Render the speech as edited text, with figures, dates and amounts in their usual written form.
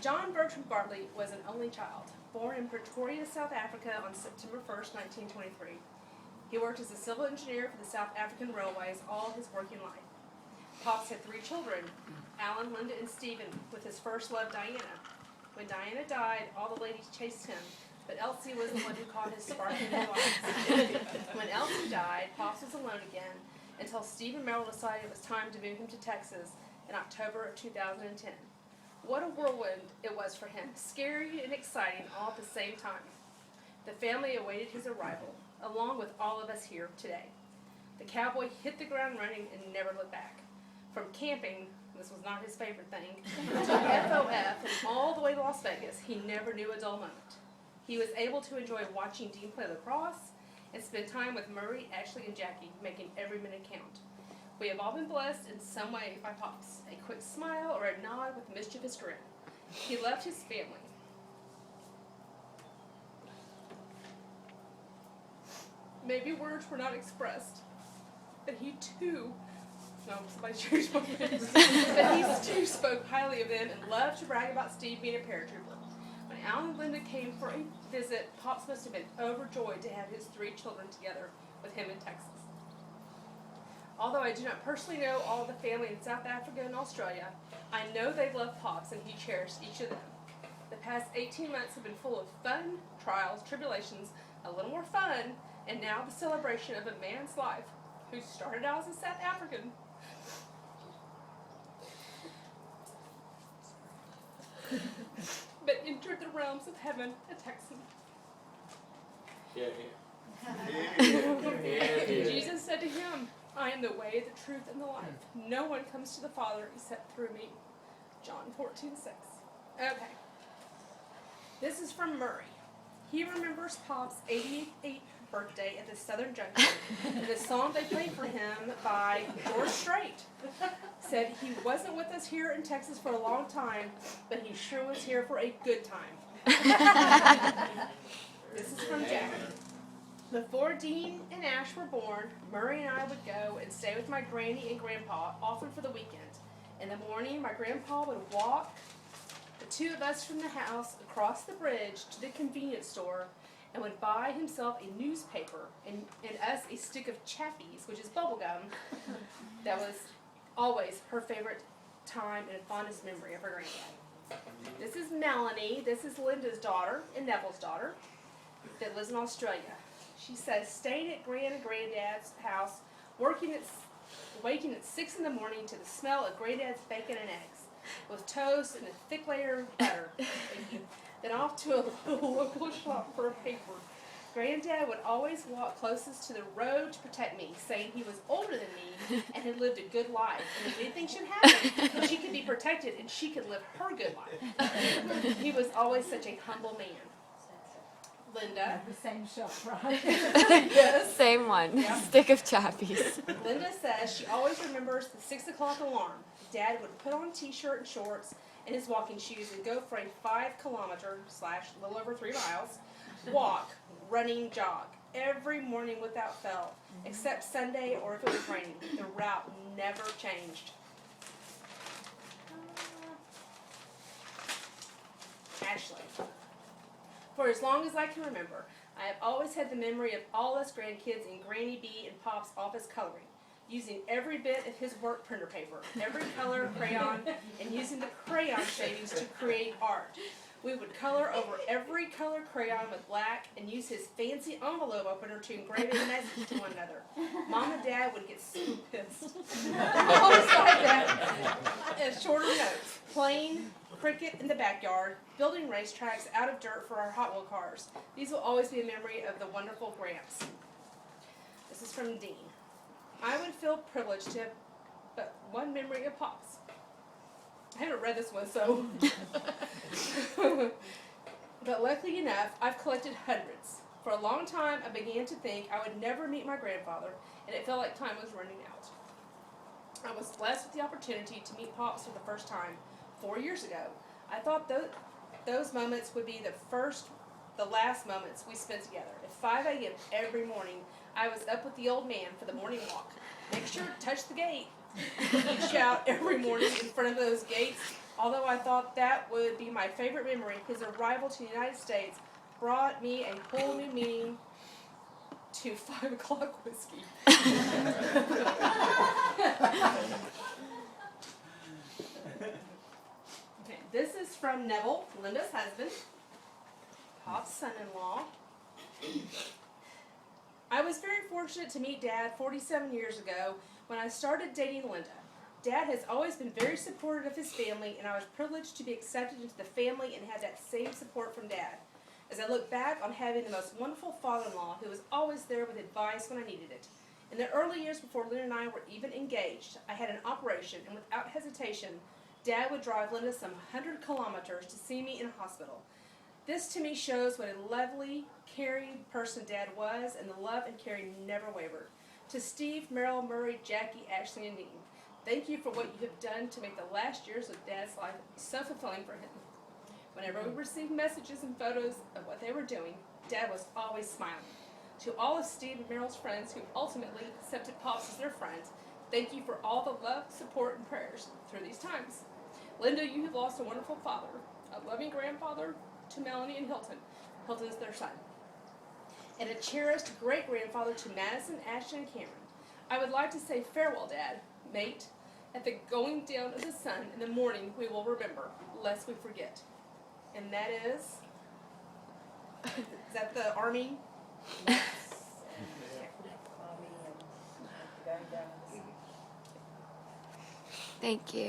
John Bertram Bartley was an only child, born in Pretoria, South Africa on September 1st, 1923. He worked as a civil engineer for the South African Railways all his working life. Pops had 3 children, Alan, Linda, and Stephen, with his first love, Diana. When Diana died, all the ladies chased him, but Elsie was the one who caught his sparkling blue eyes. When Elsie died, Pops was alone again until Steve and Merrill decided it was time to move him to Texas in October of 2010. What a whirlwind it was for him, scary and exciting all at the same time. The family awaited his arrival, along with all of us here today. The cowboy hit the ground running and never looked back. From camping, this was not his favorite thing, to FOF and all the way to Las Vegas, he never knew a dull moment. He was able to enjoy watching Dean play lacrosse and spend time with Murray, Ashley, and Jackie, making every minute count. We have all been blessed in some way by Pops, a quick smile or a nod with a mischievous grin. He loved his family. Maybe words were not expressed, but he too, but he too spoke highly of them and loved to brag about Steve being a paratrooper. When Alan and Linda came for a visit, Pops must have been overjoyed to have his 3 children together with him in Texas. Although I do not personally know all the family in South Africa and Australia, I know they love Pops and he cherished each of them. The past 18 months have been full of fun, trials, tribulations, a little more fun, and now the celebration of a man's life who started out as a South African. But entered the realms of heaven, a Texan. Yeah. Jesus said to him, I am the way, the truth, and the life. No one comes to the Father except through me. John 14:6. Okay. This is from Murray. He remembers Pop's 88th birthday at the Southern Junction. And the song they played for him by George Strait said he wasn't with us here in Texas for a long time, but he sure was here for a good time. This is from Jack. Before Dean and Ash were born, Murray and I would go and stay with my granny and grandpa, often for the weekend. In the morning, my grandpa would walk the 2 of us from the house across the bridge to the convenience store and would buy himself a newspaper and us a stick of Chappies, which is bubble gum. That was always her favorite time and fondest memory of her granddad. This is Melanie. This is Linda's daughter and Neville's daughter that lives in Australia. She says, staying at Gran and Granddad's house, waking at 6 in the morning to the smell of Granddad's bacon and eggs, with toast and a thick layer of butter. Then off to a local shop for a paper. Granddad would always walk closest to the road to protect me, saying he was older than me and had lived a good life. And if anything should happen, she could be protected and she could live her good life. He was always such a humble man. Linda. The same shop, right? Yes. Same one. Yep. Stick of Chappies. Linda says she always remembers the 6 o'clock alarm. Dad would put on a t-shirt and shorts and his walking shoes and go for a 5-kilometer / a little over 3 miles walk, running jog every morning without fail, except Sunday or if it was raining. The route never changed. Ashley. For as long as I can remember, I have always had the memory of all us grandkids in Granny B and Pop's office coloring, using every bit of his work printer paper, every color crayon, and using the crayon shavings to create art. We would color over every color crayon with black and use his fancy envelope opener to engrave a message to one another. Mom and Dad would get so pissed. Always like that. And shorter notes, playing cricket in the backyard, building racetracks out of dirt for our Hot Wheel cars. These will always be a memory of the wonderful Gramps. This is from Dean. I would feel privileged to have but one memory of Pops. I haven't read this one, so. But luckily enough, I've collected hundreds. For a long time, I began to think I would never meet my grandfather, and it felt like time was running out. I was blessed with the opportunity to meet Pops for the first time 4 years ago. I thought those moments would be the last moments we spent together. At 5 a.m. every morning, I was up with the old man for the morning walk. Make sure to touch the gate. He'd shout every morning in front of those gates Although I thought that would be my favorite memory, his arrival to the United States brought me a whole new meaning to 5 o'clock whiskey. Okay, this is from Neville, Linda's husband, Pop's son-in-law. I was very fortunate to meet Dad 47 years ago when I started dating Linda. Dad has always been very supportive of his family, and I was privileged to be accepted into the family and have that same support from Dad. As I look back on having the most wonderful father-in-law who was always there with advice when I needed it. In the early years before Linda and I were even engaged, I had an operation, and without hesitation, Dad would drive Linda some 100 kilometers to see me in a hospital. This to me shows what a lovely, caring person Dad was, and the love and caring never wavered. To Steve, Meryl, Murray, Jackie, Ashley, and Dean, thank you for what you have done to make the last years of Dad's life so fulfilling for him. Whenever we received messages and photos of what they were doing, Dad was always smiling. To all of Steve and Meryl's friends who ultimately accepted Pops as their friends, thank you for all the love, support, and prayers through these times. Linda, you have lost a wonderful father, a loving grandfather to Melanie and Hilton. Hilton's their son. And a cherished great-grandfather to Madison, Ashton, and Cameron. I would like to say farewell, Dad, mate. At the going down of the sun in the morning, we will remember, lest we forget. And that is that the Army? Thank you.